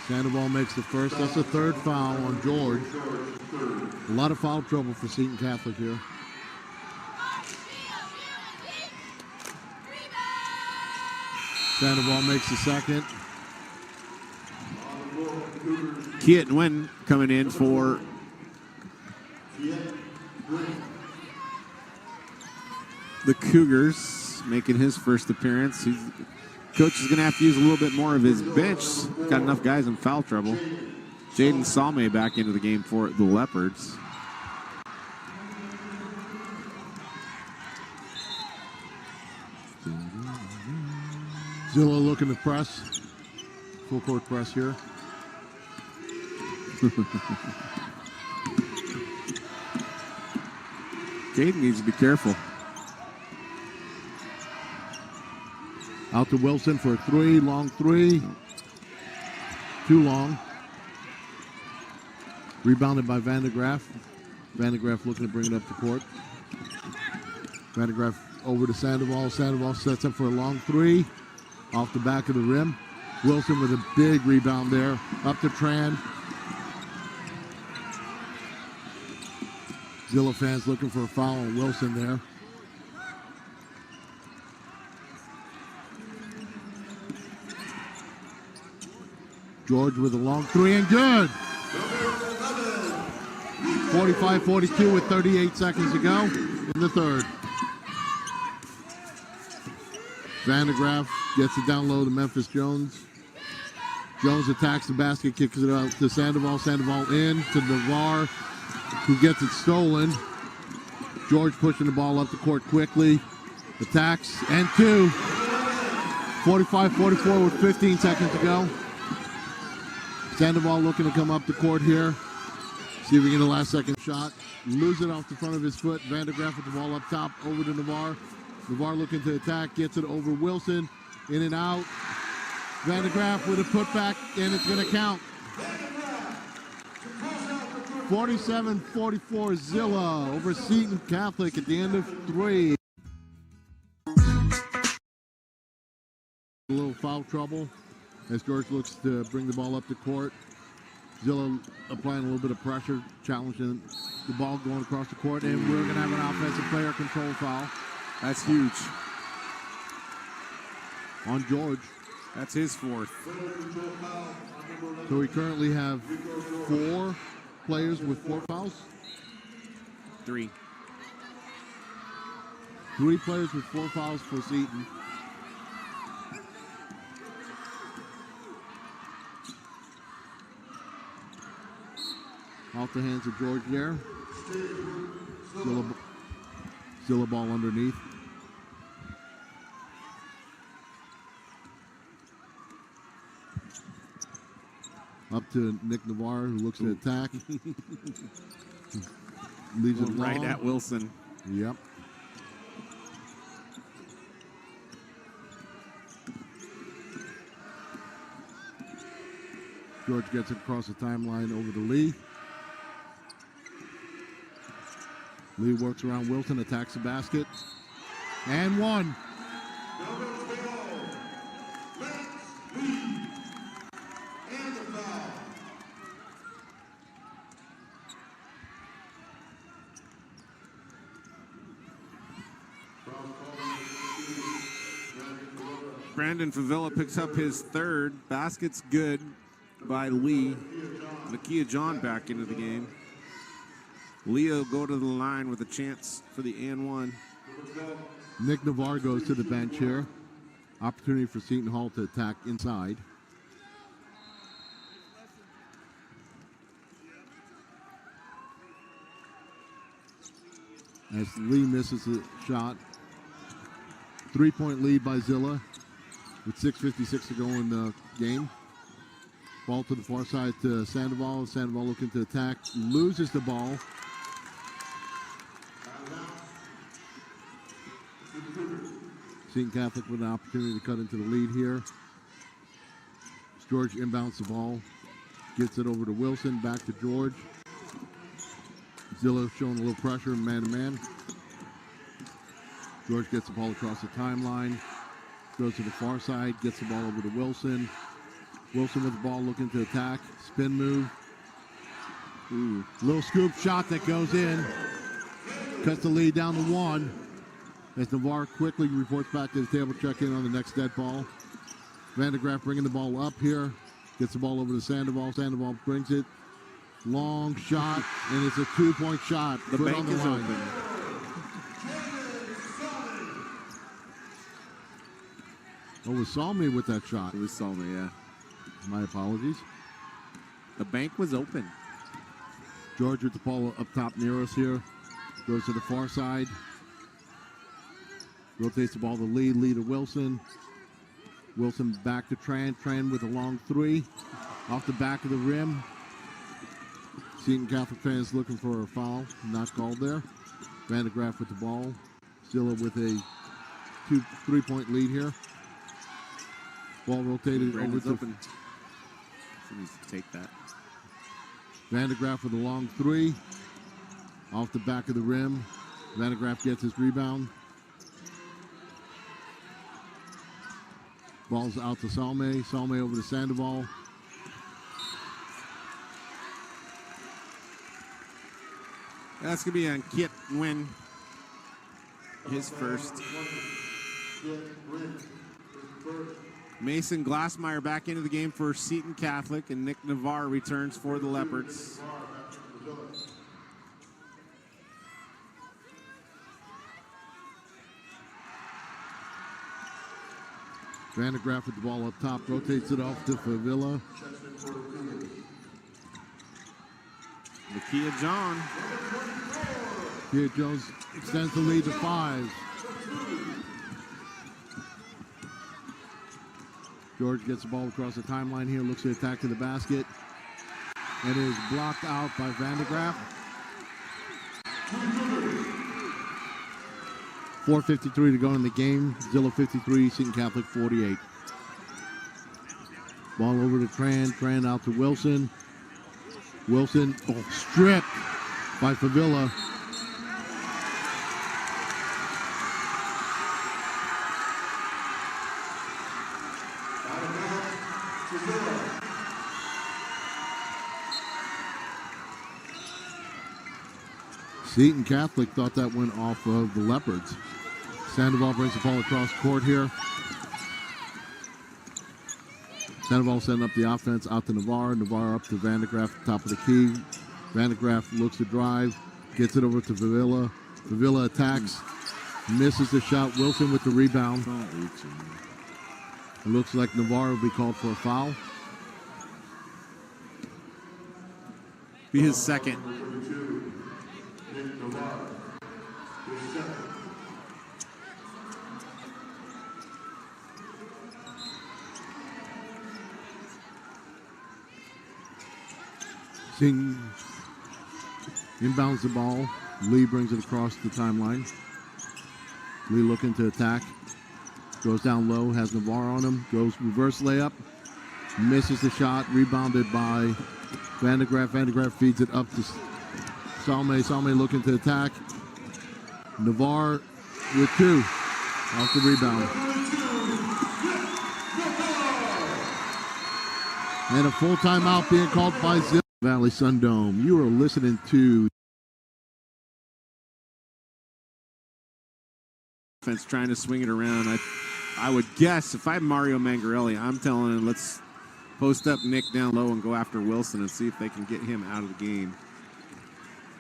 S2: Sandoval makes the first. That's the third foul on George. A lot of foul trouble for Seton Catholic here. Sandoval makes the second.
S1: Kaiden Wilson coming in for the Cougars, making his first appearance. Coach is going to have to use a little bit more of his bench. Got enough guys in foul trouble. Jaden Salme back into the game for the Leopards.
S2: Zillah looking to press. Full court press here.
S1: Kaiden needs to be careful.
S2: Out to Wilson for a 3, long 3. Too long. Rebounded by Vandegraff. Vandegraff looking to bring it up the court. Vandegraff over to Sandoval. Sandoval sets up for a long 3. Off the back of the rim. Wilson with a big rebound there. Up to Tran. Zillah fans looking for a foul on Wilson there. George with a long 3 and good. 45-42 with 38 seconds to go in the third. Vandegraff gets it down low to Memphis Jones. Jones attacks the basket, kicks it out to Sandoval. Sandoval in to Navarre, who gets it stolen. George pushing the ball up the court quickly. Attacks and 2. 45-44 with 15 seconds to go. Sandoval looking to come up the court here. See if we get a last-second shot. Lose it off the front of his foot. Vandergraaf with the ball up top, over to Navarre. Navarre looking to attack, gets it over Wilson. In and out. Vandergraaf with a putback, and it's going to count. 47-44 Zillah over Seton Catholic at the end of 3. A little foul trouble as George looks to bring the ball up the court. Zillah applying a little bit of pressure, challenging the ball going across the court, and we're going to have an offensive player control foul.
S1: That's huge.
S2: On George.
S1: That's his 4th.
S2: So we currently have 4 players with 4 fouls.
S1: 3.
S2: 3 players with 4 fouls for Seton. Off the hands of George there. Zillah ball underneath. Up to Nick Navarre, who looks to attack. Leaves it long.
S1: Right at Wilson.
S2: Yep. George gets it across the timeline over to Lee. Lee works around Wilson, attacks the basket. And 1.
S1: Brandon Favilla picks up his 3rd. Basket's good by Lee. Nakia John back into the game. Leo go to the line with a chance for the and 1.
S2: Nick Navarre goes to the bench here. Opportunity for Seton Hall to attack inside. As Lee misses the shot. 3-point lead by Zillah with 6:56 to go in the game. Ball to the far side to Sandoval. Sandoval looking to attack. Loses the ball. Seton Catholic with an opportunity to cut into the lead here. George inbounds the ball. Gets it over to Wilson. Back to George. Zillah showing a little pressure, man-to-man. George gets the ball across the timeline. Goes to the far side. Gets the ball over to Wilson. Wilson with the ball looking to attack. Spin move. Ooh, little scoop shot that goes in. Cuts the lead down to 1. As Navarre quickly reports back to the table, check in on the next dead ball. Vandergraaf bringing the ball up here. Gets the ball over to Sandoval. Sandoval brings it. Long shot, and it's a 2-point shot.
S1: The bank is
S2: line.
S1: open.
S2: Oh, it was Salmi with that shot.
S1: It was Salmi, yeah.
S2: My apologies.
S1: The bank was open.
S2: George with the ball up top near us here. Goes to the far side. Rotates the ball to Lee. Lee to Wilson. Wilson back to Tran. Tran with a long 3. Off the back of the rim. Seton Catholic fans looking for a foul. Not called there. Vandergraaf with the ball. Zillah with a 3-point lead here. Ball rotated
S1: Brandon's
S2: over to
S1: open. He needs to take that.
S2: Vandergraaf with a long 3. Off the back of the rim. Vandergraaf gets his rebound. Ball's out to Salme. Salme over to Sandoval.
S1: That's going to be on Kit Nguyen. His first. Mason Glassmeyer back into the game for Seton Catholic, and Nick Navarre returns for the Leopards.
S2: Vandergraaf with the ball up top, rotates it off to Favilla.
S1: Nakia John.
S2: Here Jones extends the lead to 5. George gets the ball across the timeline here, looks to attack to the basket. and is blocked out by Vandegraff. 4:53 to go in the game. Zillah 53, Seton Catholic 48. Ball over to Tran. Tran out to Wilson. Wilson stripped by Favilla. Seton Catholic thought that went off of the Leopards. Sandoval brings the ball across court here. Sandoval setting up the offense out to Navarre. Navarre up to Vandegraff, top of the key. Vandegraff looks to drive, gets it over to Favilla. Favilla attacks, misses the shot. Wilson with the rebound. It looks like Navarre will be called for a foul.
S1: Be his second.
S2: Singh inbounds the ball. Lee brings it across the timeline. Lee looking to attack. Goes down low, has Navarre on him. Goes reverse layup. Misses the shot. Rebounded by Vandegraff. Vandegraff feeds it up to Salme. Salme looking to attack. Navarre with two. Off the rebound. And a full timeout being called by Zillah Valley Sundome. You are listening to
S1: Offense trying to swing it around. I would guess if I'm Mario Mangarelli, I'm telling him let's post up Nick down low and go after Wilson and see if they can get him out of the game.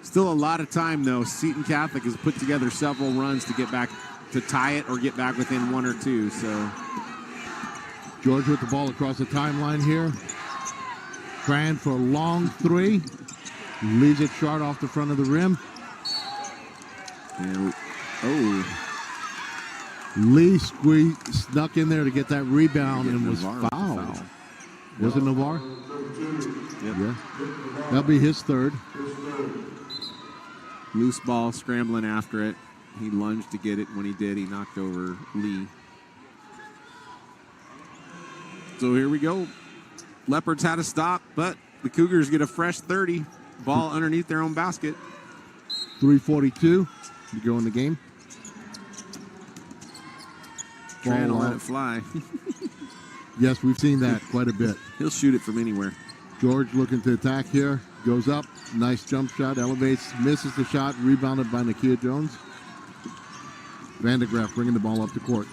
S1: Still a lot of time though. Seton Catholic has put together several runs to get back to tie it or get back within one or two. So
S2: George with the ball across the timeline here. Tran for a long three. Leaves it short off the front of the rim.
S1: and
S2: Lee snuck in there to get that rebound and was fouled. Was it Navarre?
S1: Yep.
S2: Yeah. That'll be his third.
S1: Loose ball, scrambling after it. He lunged to get it. When he did, he knocked over Lee. So here we go. Leopards had to stop, but the Cougars get a fresh 30. Ball underneath their own basket.
S2: 3:42 to go in the game.
S1: Trying to
S2: Ball
S1: let
S2: out.
S1: it fly.
S2: Yes, we've seen that quite a bit.
S1: He'll shoot it from anywhere.
S2: George looking to attack here. Goes up. Nice jump shot. Elevates. Misses the shot. Rebounded by Nakia Jones. Vandegraff bringing the ball up the court.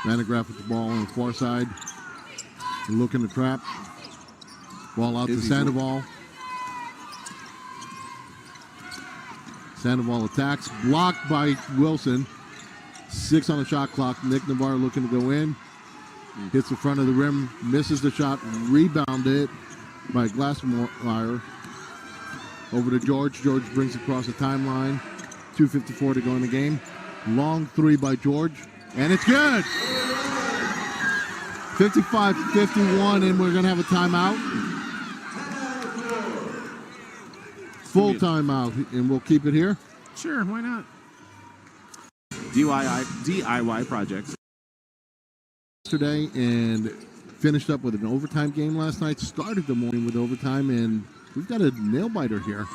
S2: Vandegraff with the ball on the far side. Looking to trap. Ball out to Sandoval. Sandoval attacks. Blocked by Wilson. 6 on the shot clock. Nick Navarre looking to go in. Hits the front of the rim. Misses the shot. Rebounded by Glassmeyer. Over to George. George brings it across the timeline. 2:54 to go in the game. Long three by George. And it's good. 55-51, and we're going to have a timeout. Full timeout, and we'll keep it here.
S1: Sure, why not? DIY projects.
S2: Yesterday, and finished up with an overtime game last night. Started the morning with overtime, and we've got a nail-biter here.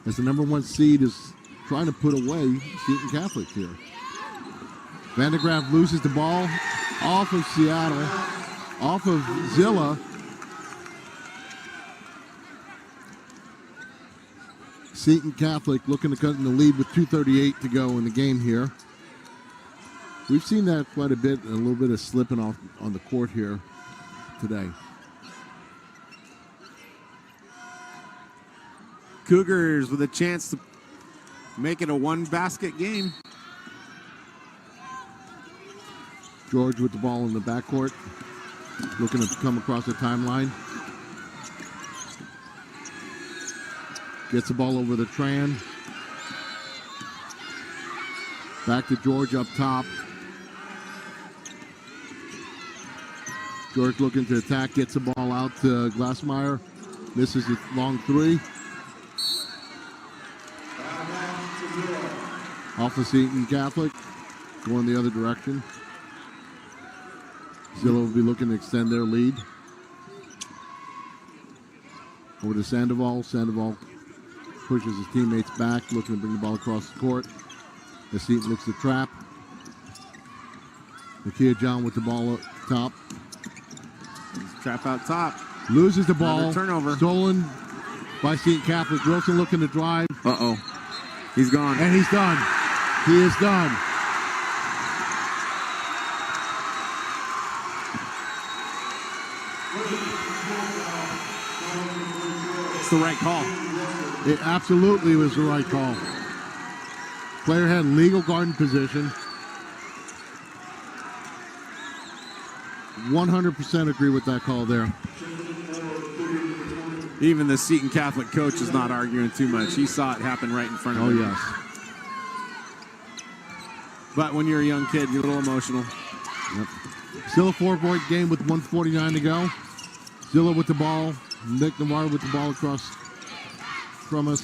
S2: As the number 1 seed is trying to put away Seton Catholic here. Vandegraff loses the ball off of Seattle, off of Zillah. Seton Catholic looking to cut in the lead with 2:38 to go in the game here. We've seen that quite a bit, a little bit of slipping off on the court here today.
S1: Cougars with a chance to make it a one-basket game.
S2: George with the ball in the backcourt, looking to come across the timeline. Gets the ball over the Tran. Back to George up top. George looking to attack, gets the ball out to Glassmeyer. Misses a long three. Off of Seton Catholic, going the other direction. Zillah will be looking to extend their lead. Over to Sandoval. Sandoval pushes his teammates back, looking to bring the ball across the court. As Seton looks to trap. Nakia John with the ball up top.
S1: Trap out top.
S2: Loses the ball.
S1: Another turnover.
S2: Stolen by Seton Catholic. Wilson looking to drive.
S1: Uh-oh. He's gone.
S2: And he's done. He is done.
S1: It's the right call.
S2: It absolutely was the right call. Player had legal guard position. 100% agree with that call there.
S1: Even the Seton Catholic coach is not arguing too much. He saw it happen right in front of him.
S2: Oh, yes.
S1: But when you're a young kid, you're a little emotional.
S2: Yep. Still a 4-point game with 1:49 to go. Zillah with the ball. Nick Navarre with the ball across from us.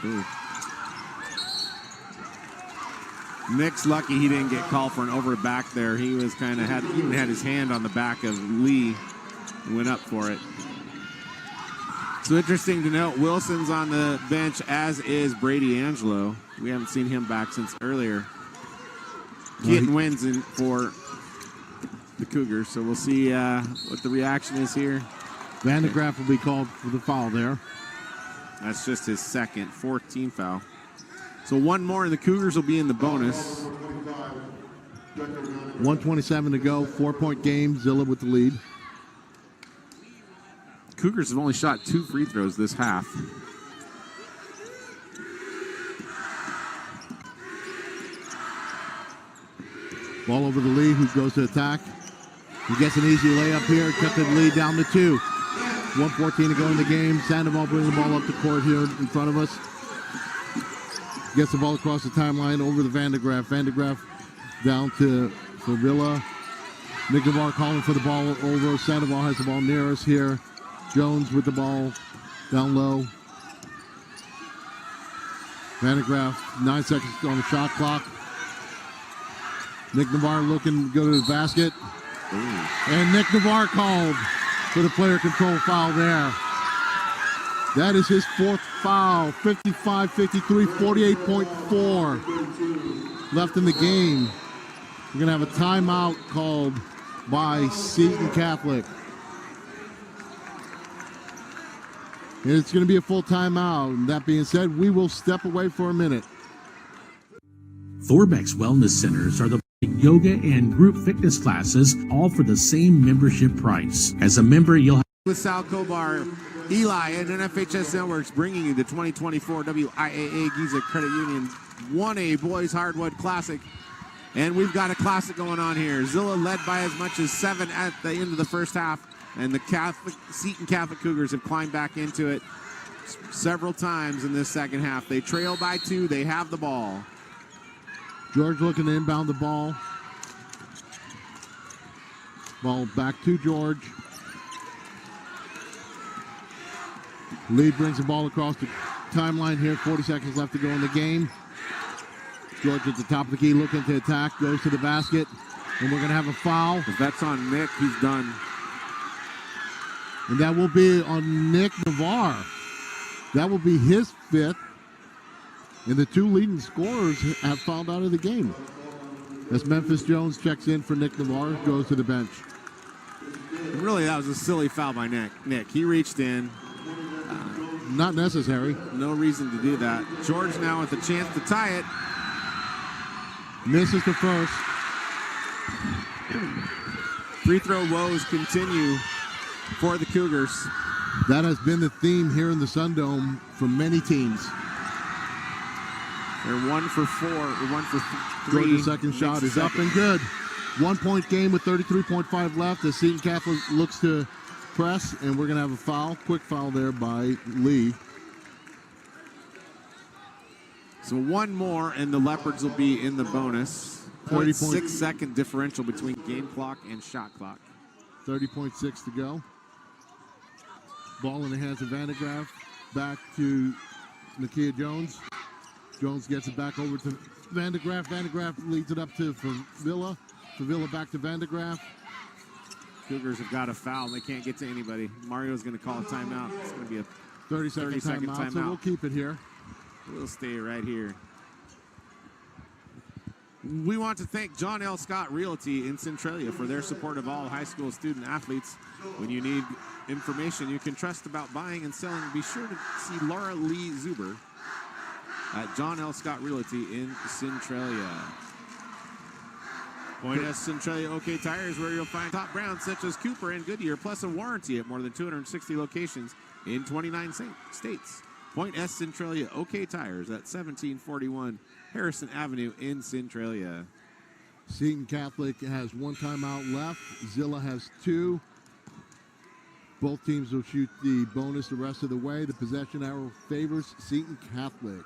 S1: Ooh. Nick's lucky he didn't get called for an over back there. He was kind of even had his hand on the back of Lee and went up for it. So interesting to note, Wilson's on the bench, as is Brady Angelo. We haven't seen him back since earlier. Kaiden wins for the Cougars, so we'll see what the reaction is here.
S2: Van de Graaff will be called for the foul there.
S1: That's just his second, 14th foul. So one more and the Cougars will be in the bonus.
S2: 1:27 to go, 4-point game, Zillah with the lead.
S1: Cougars have only shot 2 free throws this half.
S2: Ball over to Lee, who goes to attack. He gets an easy layup here, cut the lead down to 2. 1:14 to go in the game. Sandoval brings the ball up the court here in front of us. Gets the ball across the timeline over to Van de Graaff. Van de Graaff down to Villa. Nick Navarre calling for the ball over. Sandoval has the ball near us here. Jones with the ball down low. Van de Graaff, 9 seconds on the shot clock. Nick Navarre looking to go to the basket.
S1: Ooh.
S2: And Nick Navarre called for the player control foul there. That is his 4th foul. 55-53, 48.4 left in the game. We're going to have a timeout called by Seton Catholic. And it's going to be a full timeout. And that being said, we will step away for a minute.
S4: Thorbeck's Wellness Centers are the yoga and group fitness classes, all for the same membership price. As a member, you'll have
S1: With Sal Kobar, Eli and NFHS Networks bringing you the 2024 WIAA Giza Credit Union 1A Boys Hardwood Classic. And we've got a classic going on here. Zillah led by as much as 7 at the end of the first half. And the Seton Catholic Cougars have climbed back into it several times in this second half. They trail by 2. They have the ball.
S2: George looking to inbound the ball. Ball back to George. Lee brings the ball across the timeline here. 40 seconds left to go in the game. George at the top of the key looking to attack. Goes to the basket. And we're going to have a foul.
S1: If that's on Nick, he's done.
S2: And that will be on Nick Navarre. That will be his 5th. And the 2 leading scorers have fouled out of the game. As Memphis Jones checks in for Nick Navarre, goes to the bench.
S1: Really, that was a silly foul by Nick. He reached in.
S2: Not necessary.
S1: No reason to do that. George now with a chance to tie it.
S2: Misses the first.
S1: Free throw woes continue for the Cougars.
S2: That has been the theme here in the Sun Dome for many teams.
S1: They're 1 for 4, or 1 for 3.
S2: George's second shot is up and good. 1-point game with 33.5 left as Seton Catholic looks to press, and we're going to have a foul. Quick foul there by Lee.
S1: So one more, and the Leopards will be in the bonus. 0.6-second differential between game clock and shot clock.
S2: 30.6 to go. Ball in the hands of Vandegraff. Back to Nakia Jones. Jones gets it back over to Vandegraff. Vandegraff leads it up to Favilla. Favilla back to Vandegraff.
S1: Cougars have got a foul. They can't get to anybody. Mario's going to call a timeout. It's going to be a
S2: 30-second timeout, so we'll keep it here.
S1: We'll stay right here. We want to thank John L. Scott Realty in Centralia for their support of all high school student athletes. When you need information you can trust about buying and selling, be sure to see Laura Lee Zuber at John L. Scott Realty in Centralia. Point S Centralia OK Tires, where you'll find top brands such as Cooper and Goodyear, plus a warranty at more than 260 locations in 29 states. Point S Centralia OK Tires at 1741 Harrison Avenue in Centralia.
S2: Seton Catholic has one timeout left. Zillah has two. Both teams will shoot the bonus the rest of the way. The possession arrow favors Seton Catholic.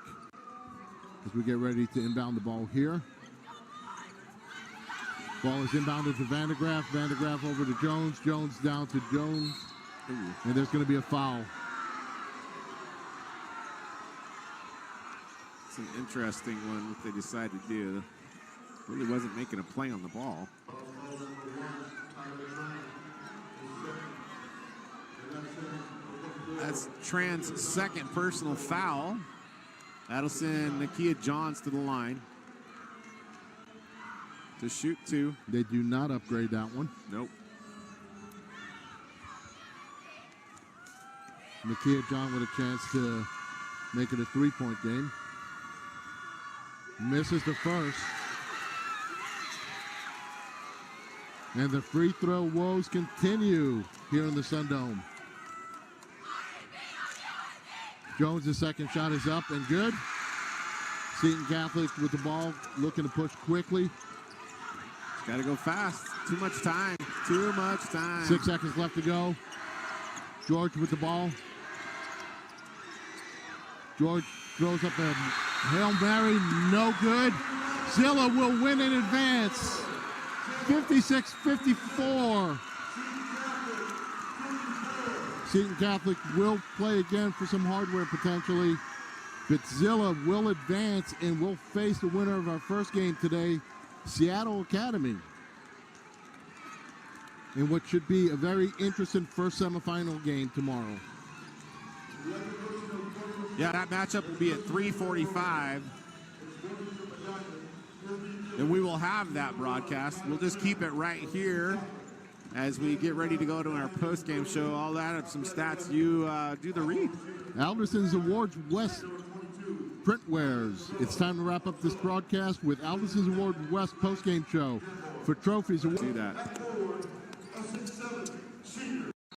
S2: As we get ready to inbound the ball here. Ball is inbounded to Vandegraff. Vandegraff over to Jones. Jones down to Jones. And there's going to be a foul.
S1: It's an interesting one, what they decide to do. Really wasn't making a play on the ball. That's Tran's second personal foul. That'll send Nakia Johns to the line to shoot two.
S2: They do not upgrade that one.
S1: Nope.
S2: Nakia John with a chance to make it a three-point game. Misses the first. And the free throw woes continue here in the Sun Dome. Jones' second shot is up and good. Seton Catholic with the ball, looking to push quickly.
S1: Got to go fast. Too much time. Too much time.
S2: 6 seconds left to go. George with the ball. George throws up a Hail Mary, no good. Zillah will win in advance. 56-54. Seton Catholic will play again for some hardware potentially, but Zillah will advance and will face the winner of our first game today, Seattle Academy, in what should be a very interesting first semifinal game tomorrow.
S1: Yeah, that matchup will be at 3:45. And we will have that broadcast. We'll just keep it right here as we get ready to go to our post-game show. I'll add up some stats. You do the read.
S2: Alderson's Awards West Printwares. It's time to wrap up this broadcast with Alderson's Award West post-game show. For trophies,
S1: Do that.